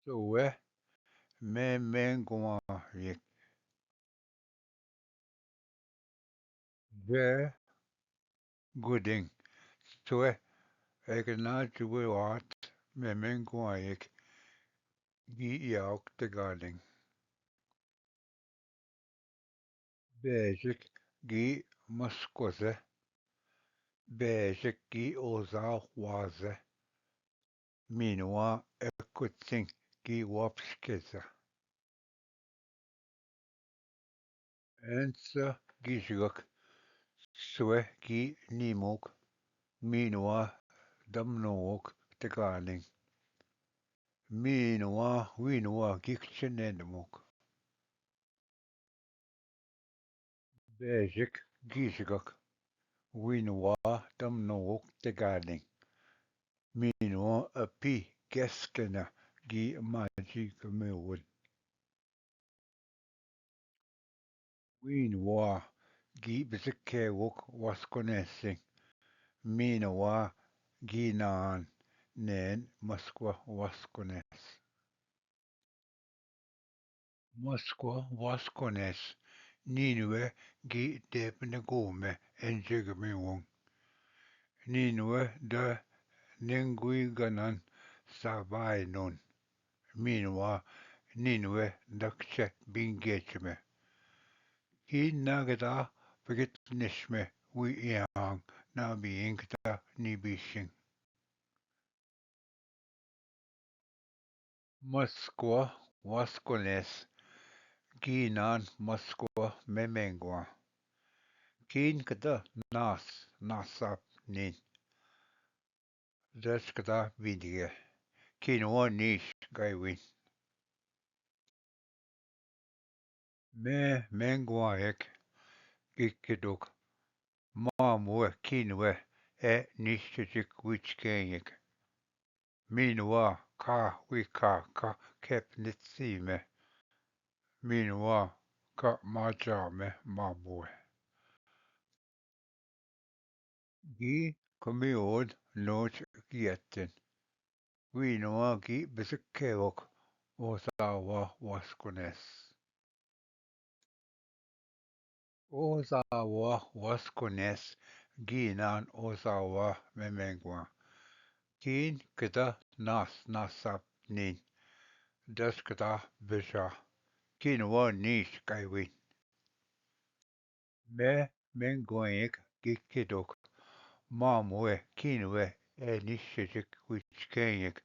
Tue me mengwa yek je gooding. Tue ekna tue wat me mengwa yek gi yaok te gading. Bejik gi muskoze. Bejik gi oza waze. Minwa ekutsing gi wapskeza. Ensa gijguk. Sue gi nimok. Minwa damnook te gading. Minwa winwa gikchenedmok. Bejik gijguk. Winwa damnook te gading. Minwa api keskena gi magic mewood. Winwa gi bezekewok waskonesi. Minwa gi naan nen Moskwa waskones. Moskwa waskones. Ninue gi depnegome enjegmewong. Ninue de Nenguiganan Sabainon. Minwa Ninue Dakshe Bingechme. Hinagada Pagitnishme Wi Yang Nabi Inkta Nibishing. Moskwa Waskones. Ginan Moskwa Memengwa. Kin kada Nas Nasap Nin. Deskada Vidige. Kinwa Nish Gaiwin. Me Mengwaek Gikiduk. Mamwe Kinwe Nishchik Wichkenyek. Minwa Ka Wika Ka Kepnitsime. Minwa Ka Majame Mamwe. Gi Kumiod Noch Gietten. Winwa Gi Bisikewok Osawa Waskones. Osawa Waskones Ginan Osawa Memengwa. Kin Kita Nas Nasap Nin. Deskata Bisha. Kinwa Nish Kaiwin. Me Mengwaik Gikidok. Mamwe Kinwe Nishchik Wichkenyek.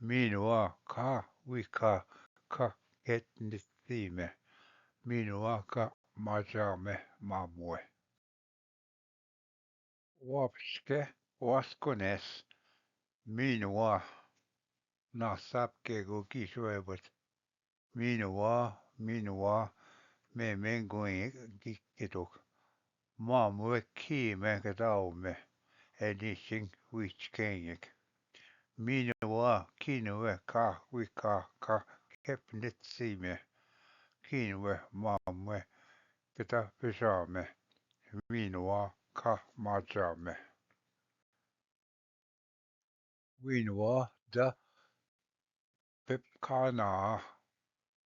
Minwa Ka Wika Ka Ketnithime. Minwa Ka Majame Mamwe. Wapske Waskones. Minwa Nasapke Gokishwebut. Minwa me mengoing gikidok. Mamwe ki megadaume. Edishing Wichkenyek. Minwa Kinwe Ka Wika Ka Kepnitsime. Kinwe Mamwe Kita Pijame. Minwa Ka Majame. Winwa da Pipkana.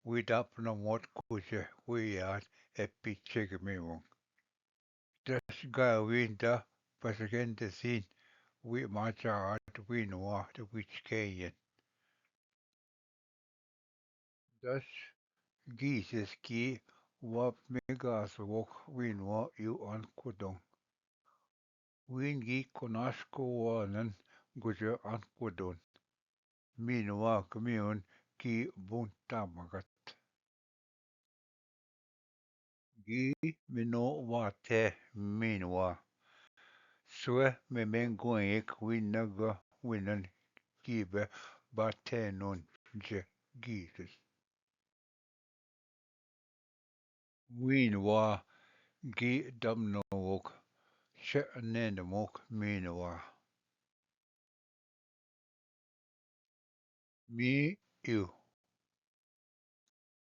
Widapnamot Kuje Wiyat Epichigmewong. Desgawin da Pasagendesin. We Majaat Winwa the Wichkayan. Das Jesus ki wap megas wok winwa yu an kudong. Wingi konasko wanan guje an kudon. Minwa kamion ki buntamagat. Gi mino wate minwa. Swe me mengoek winaga winan kibe batenon je Jesus. Winwa gi damnowok. She'nenamok minwa. Me, you.